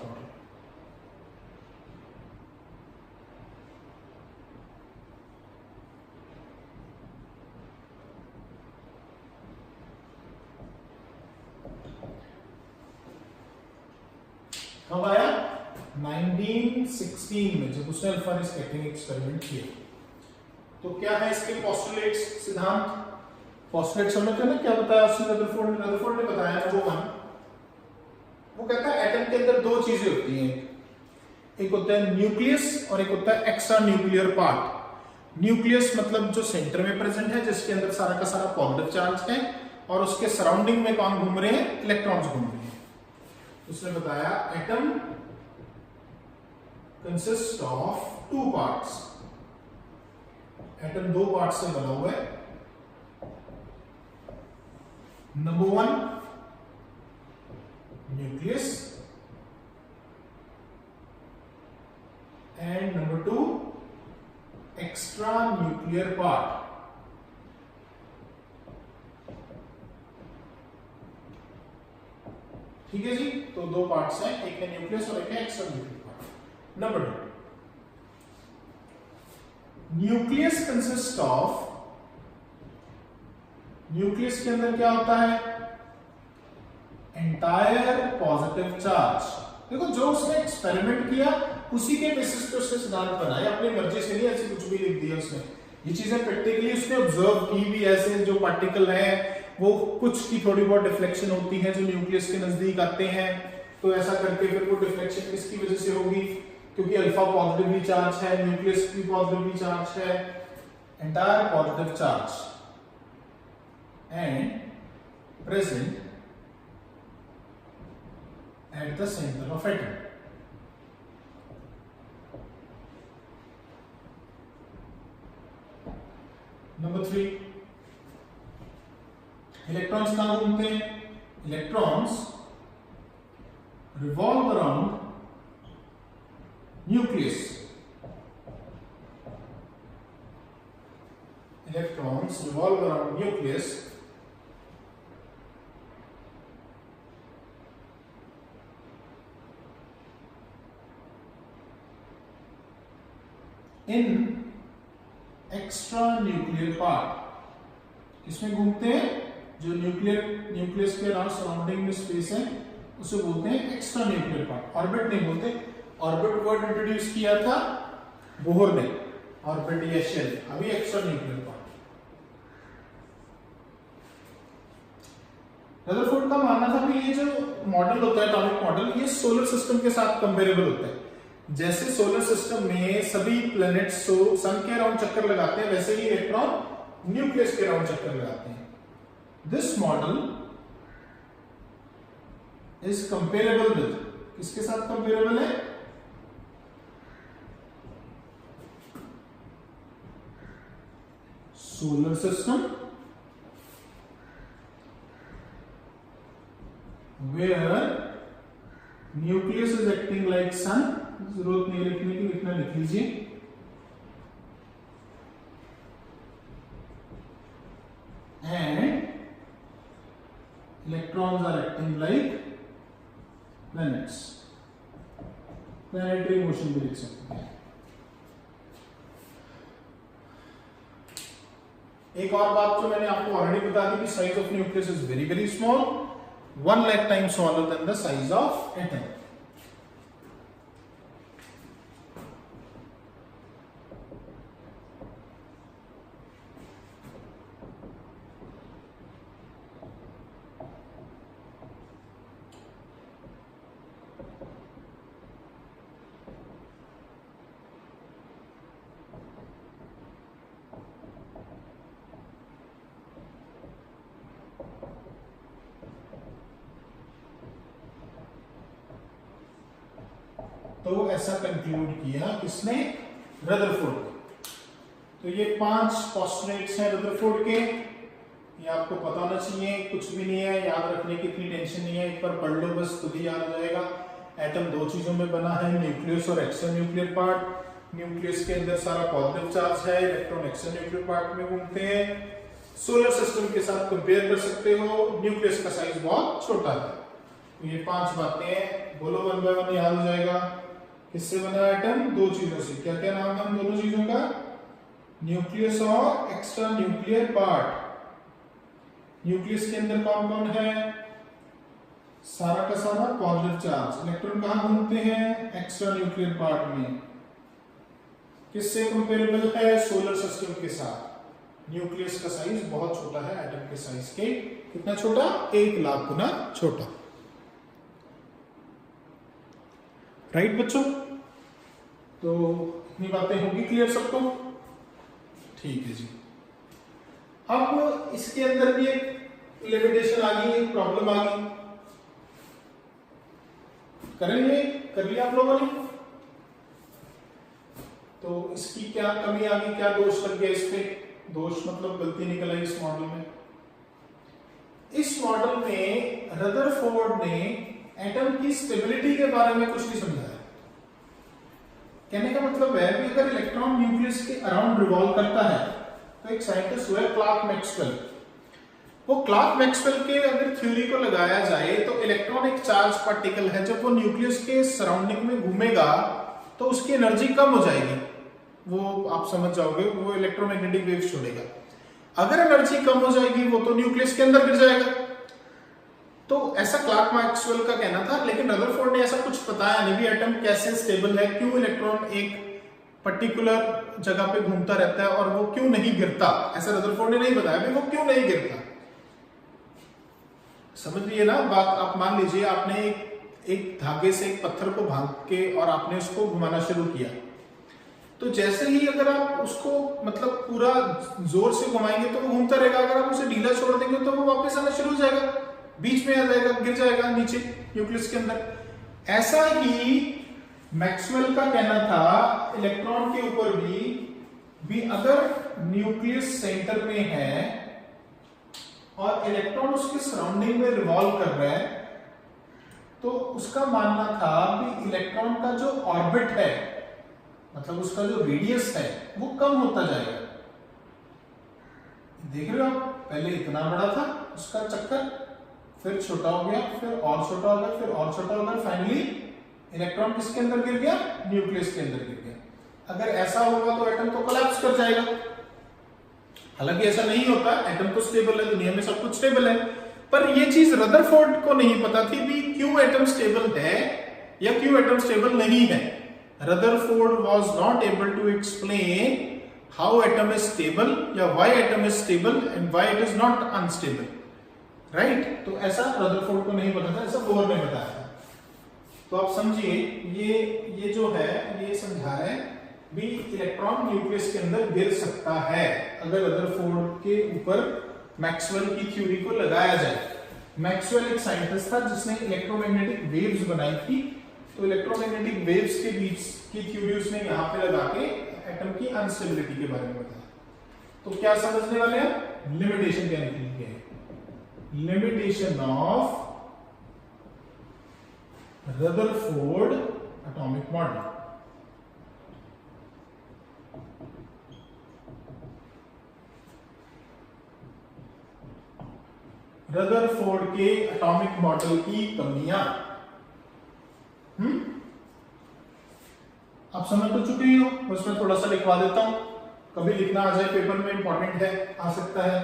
कब आया? 1916 में, जब उसने अल्फा रे स्कैटरिंग एक्सपेरिमेंट किया. तो क्या है इसके पोस्टुलेट्स, सिद्धांत? पोस्टुलेट समझते हैं ना? क्या बताया उसने? रदरफोर्ड ने बताया. नंबर 1, वो कहता है एटम के अंदर दो चीजें होती हैं. एक होता है न्यूक्लियस और एक होता है एक्स्ट्रा न्यूक्लियर पार्ट. न्यूक्लियस मतलब जो सेंटर में प्रेजेंट है, जिसके अंदर सारा का सारा पॉजिटिव चार्ज है और उसके सराउंडिंग में कौन घूम रहे हैं? इलेक्ट्रॉन्स घूम रहे हैं. उसने बताया atom consist of 2 parts. Atom 2 parts से बना हुआ है. Number 1 nucleus and number 2 extra nuclear part. ठीक है जी, तो दो पार्ट्स हैं, एक है न्यूक्लियस और एक है extra nuclear part. Number 2, nucleus consist of, nucleus के अंदर क्या होता है, एंटायर पॉजिटिव चार्ज। देखो जो उसने एक्सपेरिमेंट किया उसी के बेसिस पे उसने सिद्धांत बनाया, अपनी मर्जी से नहीं ऐसे कुछ भी लिख दिया उसने। ये चीजें प्रैक्टिकली उसने ऑब्जर्व की भी, ऐसे जो पार्टिकल हैं वो कुछ की थोड़ी बहुत डिफ्लेक्शन होती है जो न्यूक्लियस के नजदीक आते हैं, तो ऐसा करके फिर वो डिफ्लेक्शन किसकी वजह से होगी, क्योंकि अल्फा पॉजिटिवली चार्ज है, न्यूक्लियस भी पॉजिटिवली चार्ज है, entire positive charge and present at the center of atom. Number 3, electrons कहां घूमते हैं, electrons revolve around nucleus, electrons revolve around nucleus इन एक्स्ट्रा न्यूक्लियर पार्ट। इसमें घूमते हैं जो न्यूक्लियस के अराउंड सराउंडिंग में स्पेस है उसे बोलते हैं एक्स्ट्रा न्यूक्लियर पार्ट। ऑर्बिट नहीं बोलते, ऑर्बिट वर्ड इंट्रोड्यूस किया था बोहर ने, ऑर्बिट या शेल, अभी एक्स्ट्रा न्यूक्लियर पार्ट। रदरफोर्ड का मानना था कि ये जो मॉडल होता है एटॉमिक मॉडल, ये सोलर सिस्टम के साथ कंपेरेबल होता है। जैसे सोलर सिस्टम में सभी प्लैनेट्स सन के अराउंड चक्कर लगाते हैं, वैसे ही इलेक्ट्रॉन न्यूक्लियस के अराउंड चक्कर लगाते हैं। This model is comparable with, किसके साथ कंपेरेबल है, solar system where nucleus is acting like sun. जरूरत नहीं लिखने की, इतना लिख लीजिए, and electrons are acting like planets. Planetary motion भी लिख सकते हैं। एक और बात जो मैंने आपको ऑलरेडी बता दी कि size of nucleus is very very small, 1 lakh times smaller than the size of atom. तो ऐसा कंक्लूड किया किसने, रदरफोर्ड। तो ये 5 पोस्टुलेट्स हैं रदरफोर्ड के, ये आपको पता होना चाहिए, कुछ भी नहीं है, याद रखने की इतनी टेंशन नहीं है, एक बार पढ़ लो बस, खुद ही याद आ जाएगा। एटम 2 चीजों में बना है, न्यूक्लियस और एक्स्ट्रा न्यूक्लियर पार्ट। न्यूक्लियस के अंदर सारा पॉजिटिव चार्ज है, इलेक्ट्रॉन एक्स्ट्रा न्यूक्लियर पार्ट में घूमते हैं। सोलर सिस्टम के साथ कंपेयर कर सकते हो, न्यूक्लियस का साइज बहुत छोटा है। तो ये 5 बातें बोलो, 1 by 1 याद हो जाएगा। किससे बना एटम, 2 चीजों से, क्या क्या नाम है दोनों चीजों का, न्यूक्लियस और एक्स्ट्रा न्यूक्लियर पार्ट। न्यूक्लियस के अंदर कौन कौन है, सारा का सारा पॉजिटिव चार्ज। इलेक्ट्रॉन कहां घूमते हैं, एक्स्ट्रा न्यूक्लियर पार्ट में। किससे कंपेरेबल है, सोलर सिस्टम के साथ। न्यूक्लियस का साइज बहुत छोटा है एटम के साइज के, कितना छोटा, 1 लाख गुना छोटा। राइट बच्चों, तो इतनी बातें होगी क्लियर सबको, ठीक है जी। अब इसके अंदर भी एक लिमिटेशन आ गई, एक प्रॉब्लम आ गई, करेंगे, कर लिया आप लोगों ने। तो इसकी क्या कमी आ गई, क्या दोष लग गया इस पे, दोष मतलब गलती निकल आई इस मॉडल में। इस मॉडल में रदरफोर्ड ने एटम की स्टेबिलिटी के बारे में कुछ नहीं समझाया। कहने का मतलब है कि अगर इलेक्ट्रॉन न्यूक्लियस के अराउंड रिवॉल्व करता है तो एक साइंटिस्ट हुआ क्लार्क मैक्सवेल, वो क्लार्क मैक्सवेल के अगर थ्योरी को लगाया जाए तो इलेक्ट्रॉन एक चार्ज पार्टिकल है, जब वो न्यूक्लियस के सराउंडिंग में घूमेगा तो उसकी एनर्जी कम हो जाएगी, वो आप समझ जाओगे, वो इलेक्ट्रोमैग्नेटिक वेव्स छोड़ेगा। अगर एनर्जी कम हो जाएगी वो तो न्यूक्लियस के अंदर गिर जाएगा। तो ऐसा क्लार्क मैक्सवेल का कहना था, लेकिन रदरफोर्ड ने ऐसा कुछ बताया नहीं भी एटम कैसे स्टेबल है, क्यों इलेक्ट्रॉन एक पर्टिकुलर जगह पे घूमता रहता है और वो क्यों नहीं गिरता, ऐसा रदरफोर्ड ने नहीं बताया वो क्यों नहीं गिरता। समझ लिए ना बात। आप मान लीजिए आपने एक धागे से एक पत्थर को भाग के और आपने उसको घुमाना शुरू किया, तो जैसे ही अगर आप उसको मतलब पूरा जोर से घुमाएंगे तो वो घूमता रहेगा, अगर आप उसे ढीला छोड़ देंगे तो वो वापस आना शुरू हो जाएगा, बीच में आ जाएगा, गिर जाएगा नीचे न्यूक्लियस के अंदर। ऐसा ही मैक्सवेल का कहना था इलेक्ट्रॉन के ऊपर भी अगर न्यूक्लियस सेंटर में है और इलेक्ट्रॉन उसके सराउंडिंग में रिवॉल्व कर रहा है, तो उसका मानना था कि इलेक्ट्रॉन का जो ऑर्बिट है, मतलब उसका जो रेडियस है, वो कम होता जाएगा। देख रहे हो आप, पहले इतना बड़ा था उसका चक्कर, फिर छोटा हो गया, फिर और छोटा हो गया, फिर और छोटा हो गया, फाइनली इलेक्ट्रॉन किसके अंदर गिर गया, न्यूक्लियस के अंदर गिर गया। अगर ऐसा होगा तो एटम तो कोलैप्स कर जाएगा। हालांकि ऐसा नहीं होता, एटम तो स्टेबल है, दुनिया में सब कुछ स्टेबल है, पर ये चीज रदरफोर्ड को नहीं पता थी भी क्यों एटम स्टेबल है या क्यों एटम स्टेबल नहीं है। Rutherford was not able to explain how atom is stable या why atom is stable and why it is not unstable, right. तो ऐसा रदरफोर्ड को नहीं पता था, ऐसा बोर ने बताया था। तो आप समझिए ये जो है ये समझा है भी इलेक्ट्रॉन न्यूक्लियस के अंदर गिर सकता है अगर रदरफोर्ड के ऊपर मैक्सवेल की थ्योरी को लगाया जाए। मैक्सवेल एक साइंटिस्ट था जिसने इलेक्ट्रोमैग्नेटिक वेव्स बनाई थी, तो इलेक्ट्रोमैग्नेटिक वेव्स के बीच की थ्योरी उसने यहाँ पे लगा के एटम की अनस्टेबिलिटी के बारे में बताया। तो क्या समझने वाले हैं, लिमिटेशन क्या निकली है, limitation of Rutherford atomic model. Rutherford के एटॉमिक मॉडल की कमियां आप समझ तो चुके ही हो, बस मैं थोड़ा सा लिखवा देता हूं, कभी लिखना आ जाए पेपर में, इंपॉर्टेंट है, आ सकता है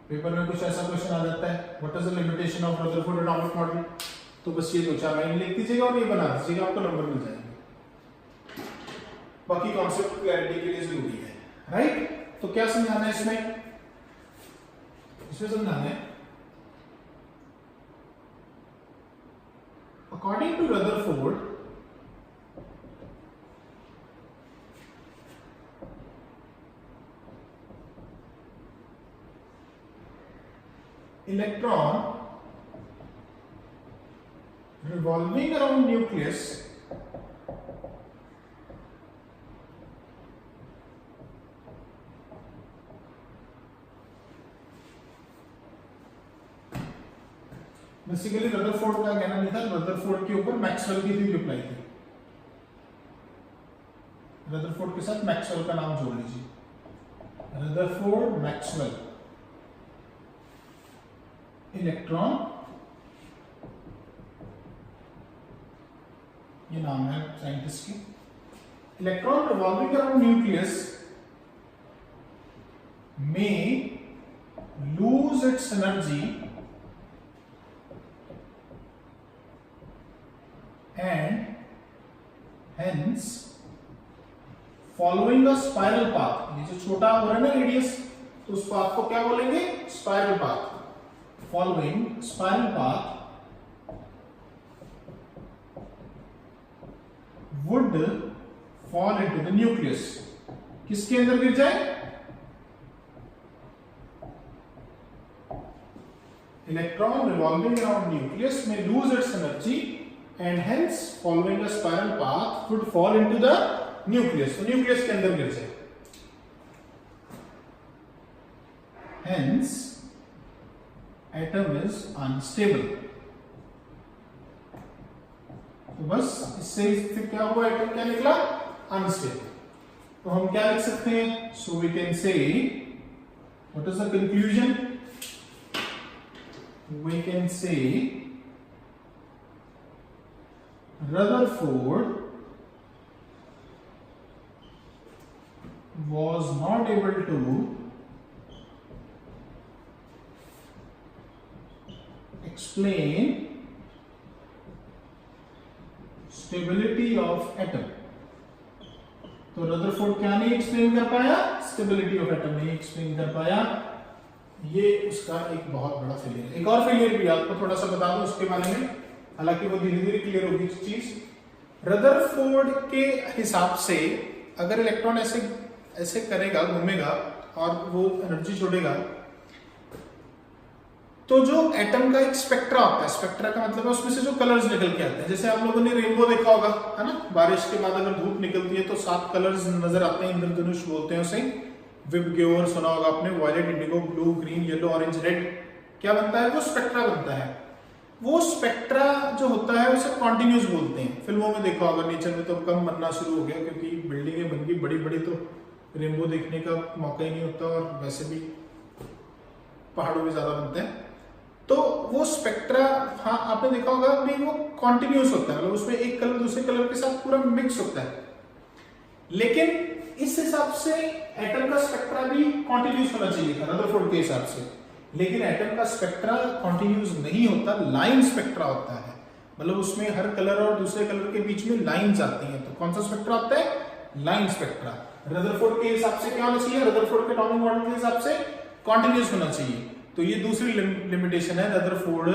पेपर में कुछ ऐसा क्वेश्चन आ जाता है, what is the limitation of Rutherford atomic model. तो बस ये 2-4 लाइन लिख दीजिएगा और ये बना दीजिएगा, आपको नंबर मिल जाएंगे। बाकी कॉन्सेप्ट क्लैरिटी के लिए जरूरी है, राइट। तो क्या समझाना है इसमें समझाना है, according to Rutherford electron revolving around nucleus basically Rutherford का कहना नहीं था, रदरफोर्ड के ऊपर मैक्सवेल की थ्योरी अप्लाई थी। रदरफोर्ड के साथ मैक्सवेल का नाम जोड़ लीजिए, रदरफोर्ड मैक्सवेल इलेक्ट्रॉन, ये नाम है साइंटिस्ट की। इलेक्ट्रॉन रिवॉल्विंग अराउंड न्यूक्लियस में lose its energy and hence following a spiral path, ये जो छोटा हो रहा है ना रेडियस, तो उस पाथ को क्या बोलेंगे, spiral path. Following spiral path would fall into the nucleus, किसके अंदर गिर जाए, इलेक्ट्रॉन रिवॉल्विंग अराउंड न्यूक्लियस में lose its energy and hence following a spiral path would fall into the nucleus, तो न्यूक्लियस के अंदर गिर जाए। hence atom is unstable, तो बस इससे क्या हुआ, एटम क्या निकला, अनस्टेबल। तो हम क्या लिख सकते हैं, so we can say what is the conclusion, we can say Rutherford was not able to explain stability of atom। तो रदरफोर्ड क्या नहीं एक्सप्लेन कर पाया, स्टेबिलिटी ऑफ एटम नहीं एक्सप्लेन कर पाया। ये उसका एक बहुत बड़ा फेलियर है। एक और फेलियर भी आपको थोड़ा सा बता दूं उसके बारे में, हालांकि वो धीरे धीरे क्लियर होगी चीज। रदरफोर्ड के हिसाब से अगर इलेक्ट्रॉन ऐसे ऐसे करेगा, घूमेगा और वो एनर्जी छोड़ेगा, तो जो एटम का एक स्पेक्ट्रा होता है, स्पेक्ट्रा का मतलब है उसमें से जो कलर्स निकल के आते हैं। जैसे आप लोगों ने रेनबो देखा होगा, है ना, बारिश के बाद अगर धूप निकलती है तो 7 कलर्स नजर आते हैं, इंद्रधनुष बोलते हैं उसे। विबग्योर सुना होगा आपने, violet, indigo, blue, green, yellow, orange, red. क्या बनता है, वो स्पेक्ट्रा बनता है। वो स्पेक्ट्रा जो होता है उसे कॉन्टिन्यूस बोलते हैं। फिल्मों में देखा होगा, नेचर में तो कम बनना शुरू हो गया क्योंकि बिल्डिंगें बन गई बड़ी बड़ी, तो रेनबो देखने का मौका ही नहीं होता, और वैसे भी पहाड़ों में ज्यादा बनते हैं। तो वो स्पेक्ट्रा, हाँ आपने देखा होगा भी, वो कॉन्टिन्यूस होता है, मतलब उसमें एक कलर दूसरे कलर के साथ पूरा मिक्स होता है। लेकिन इस हिसाब से एटम का स्पेक्ट्रा भी कॉन्टिन्यूस होना चाहिए था रदरफोर्ड के हिसाब से, लेकिन एटम का स्पेक्ट्रा कॉन्टिन्यूस नहीं होता, लाइन स्पेक्ट्रा होता है। मतलब उसमें हर कलर और दूसरे कलर के बीच में लाइंस आती हैं। तो कौन सा स्पेक्ट्रा होता है, लाइन स्पेक्ट्रा। रदरफोर्ड के हिसाब से क्या होना चाहिए, रदरफोर्ड के एटॉमिक मॉडल के हिसाब से कॉन्टिन्यूस होना चाहिए। तो ये दूसरी लिमिटेशन है, Rutherford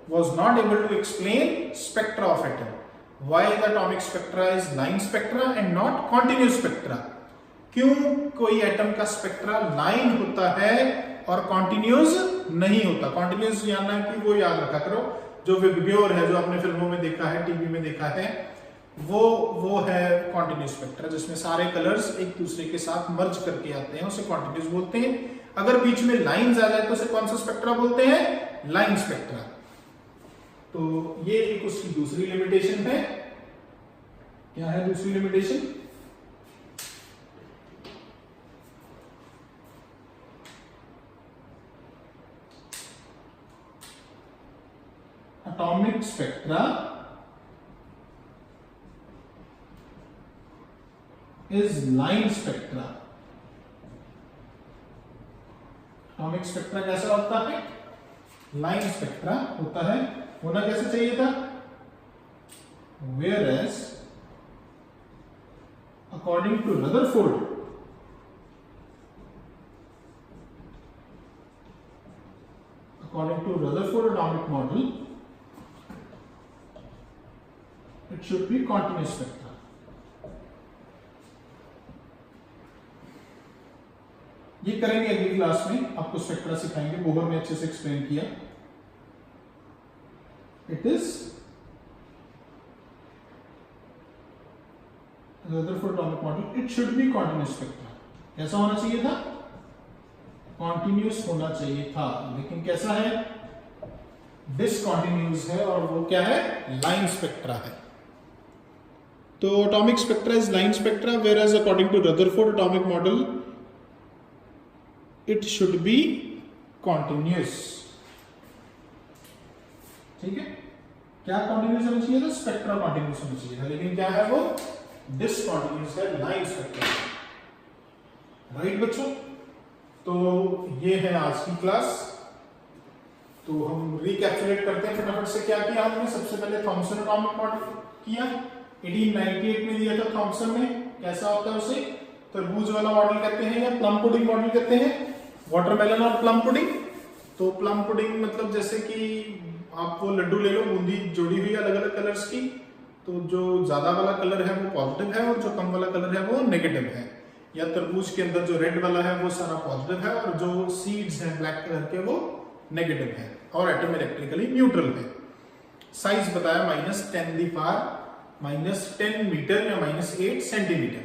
was not able to explain spectra of atom. Why the atomic spectra is line spectra and not continuous spectra? क्यों कोई एटम का स्पेक्ट्रा लाइन होता है और कॉन्टिन्यूस नहीं होता। कॉन्टिन्यूस जानना कि वो याद रखा करो, जो विबग्योर है, जो आपने फिल्मों में देखा है, टीवी में देखा है, वो है कॉन्टिन्यूस स्पेक्ट्रा, जिसमें सारे कलर्स एक दूसरे के साथ मर्ज करके आते हैं, उसे कॉन्टिन्यूस बोलते हैं। अगर बीच में लाइंस आ जाए तो उसे कौन सा स्पेक्ट्रा बोलते हैं, लाइन स्पेक्ट्रा। तो ये एक उसकी दूसरी लिमिटेशन है। क्या है दूसरी limitation, atomic spectra is line spectra. Atomic spectra कैसा होता है, लाइन स्पेक्ट्रा होता है। होना कैसे चाहिए था, whereas according to Rutherford, according to Rutherford atomic model, it should be continuous spectra. ये करेंगे अगली क्लास में, आपको स्पेक्ट्रा सिखाएंगे, बोहर में अच्छे से एक्सप्लेन किया। It is Rutherford atomic model, it should be continuous spectra। कैसा होना चाहिए था, कॉन्टिन्यूस होना चाहिए था, लेकिन कैसा है, डिसकॉन्टिन्यूस है, और वो क्या है, लाइन स्पेक्ट्रा है। तो atomic spectra is line spectra, whereas according to Rutherford atomic model it should be continuous. ठीक है, क्या कॉन्टिन्यूस होना चाहिए था, स्पेक्ट्रा कॉन्टिन्यूस होना चाहिए था, लेकिन क्या है वो डिसकॉन्टिन्यूस है, लाइन स्पेक्ट्रा। राइट बच्चों, तो ये है आज की क्लास। तो हम रिकैप्चुलेट करते हैं फटाफट से। क्या किया हमने, सबसे पहले थॉमसन एटॉमिक मॉडल किया, 1898 में दिया था थॉमसन ने। कैसा होता है उसे, तरबूज वाला मॉडल कहते हैं या प्लम पुडिंग मॉडल कहते हैं, वाटरमेलन और प्लम पुडिंग। तो प्लम पुडिंग मतलब जैसे कि आप वो लड्डू ले लो, बूंदी जोड़ी हुई अलग अलग कलर्स की, तो जो ज्यादा वाला कलर है वो पॉजिटिव है और जो कम वाला कलर है वो नेगेटिव है। या तरबूज के अंदर जो रेड वाला है वो सारा पॉजिटिव है और जो सीड्स हैं ब्लैक कलर के वो नेगेटिव है, और एटम इलेक्ट्रिकली न्यूट्रल है। साइज बताया -10⁻⁻10 मीटर या -8 सेंटीमीटर।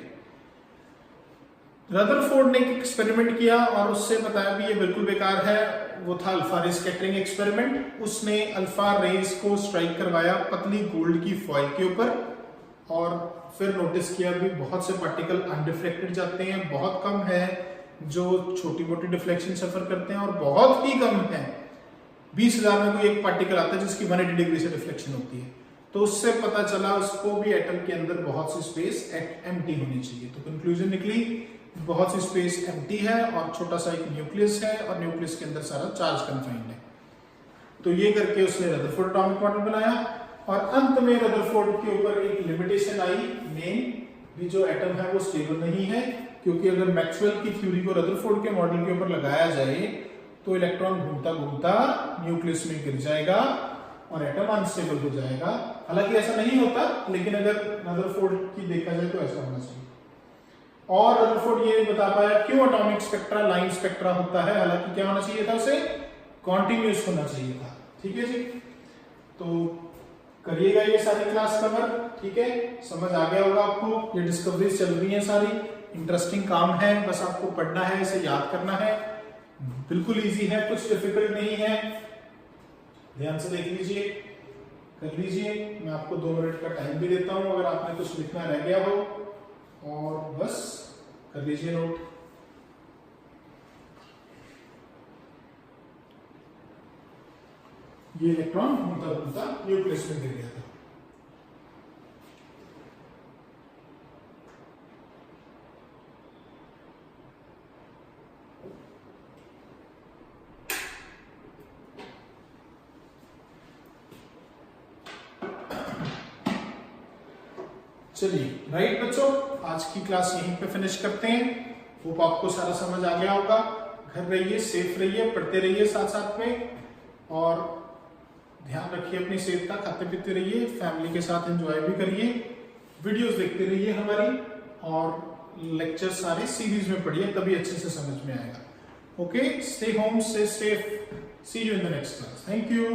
रदरफोर्ड ने एक एक्सपेरिमेंट किया और उससे बताया भी ये बिल्कुल बेकार है। वो था अल्फा रे स्कैटरिंग एक्सपेरिमेंट। उसने अल्फा रेज को स्ट्राइक करवाया पतली गोल्ड की फॉइल के ऊपर और फिर नोटिस किया भी बहुत से पार्टिकल अनडिफ्लेक्टेड जाते हैं, बहुत कम है जो छोटी मोटी डिफ्लेक्शन सफर करते हैं और बहुत ही कम है 20,000 में कोई एक पार्टिकल आता है जिसकी 180 डिग्री से डिफ्लेक्शन होती है। तो उससे पता चला उसको भी एटम के अंदर बहुत सी स्पेस एम्प्टी होनी चाहिए। तो कंक्लूजन निकली बहुत सी स्पेस एम्प्टी है और छोटा सा एक न्यूक्लियस है और न्यूक्लियस के अंदर सारा चार्ज कन्फाइंड है। तो ये करके उसने रदरफोर्ड एटॉमिक मॉडल बनाया और अंत में रदरफोर्ड के ऊपर एक लिमिटेशन आई मेन भी, जो एटम है वो स्टेबल नहीं है, क्योंकि अगर मैक्सवेल की थ्योरी को रदरफोर्ड के मॉडल के ऊपर लगाया जाए तो इलेक्ट्रॉन घूमता घूमता न्यूक्लियस में गिर जाएगा और एटम अनस्टेबल हो जाएगा। हालांकि ऐसा नहीं होता, लेकिन अगर रदरफोर्ड की देखा जाए तो ऐसा होना चाहिए। और रदरफोर्ड ये बता पाया क्यों एटॉमिक स्पेक्ट्रा लाइन स्पेक्ट्रा होता है, हालांकि क्या होना चाहिए था, उसे कॉन्टिन्यूस होना चाहिए था। ठीक है जी, तो करिएगा ये सारी क्लास कवर। ठीक है, समझ आ गया होगा आपको। ये डिस्कवरीज चल रही है सारी, इंटरेस्टिंग काम है, बस आपको पढ़ना है, इसे याद करना है। बिल्कुल इजी है, कुछ डिफिकल्ट नहीं है। ध्यान से देख लीजिए, कर लीजिए। मैं आपको 2 मिनट का टाइम भी देता हूं अगर आपने कुछ लिखना रह गया हो, और बस कर लीजिए नोट। ये इलेक्ट्रॉन घूमता घूमता न्यूक्लियस में गिर गया था। चलिए राइट बच्चों, आज की क्लास यहीं पे फिनिश करते हैं। होप आपको सारा समझ आ गया होगा। घर रहिए, सेफ रहिए, पढ़ते रहिए साथ साथ में, और ध्यान रखिए अपनी सेहत का, खाते पीते रहिए, फैमिली के साथ एंजॉय भी करिए, वीडियोस देखते रहिए हमारी, और लेक्चर सारे सीरीज में पढ़िए, तभी अच्छे से समझ में आएगा। Okay, stay home, stay safe, see you in the next class. Thank you.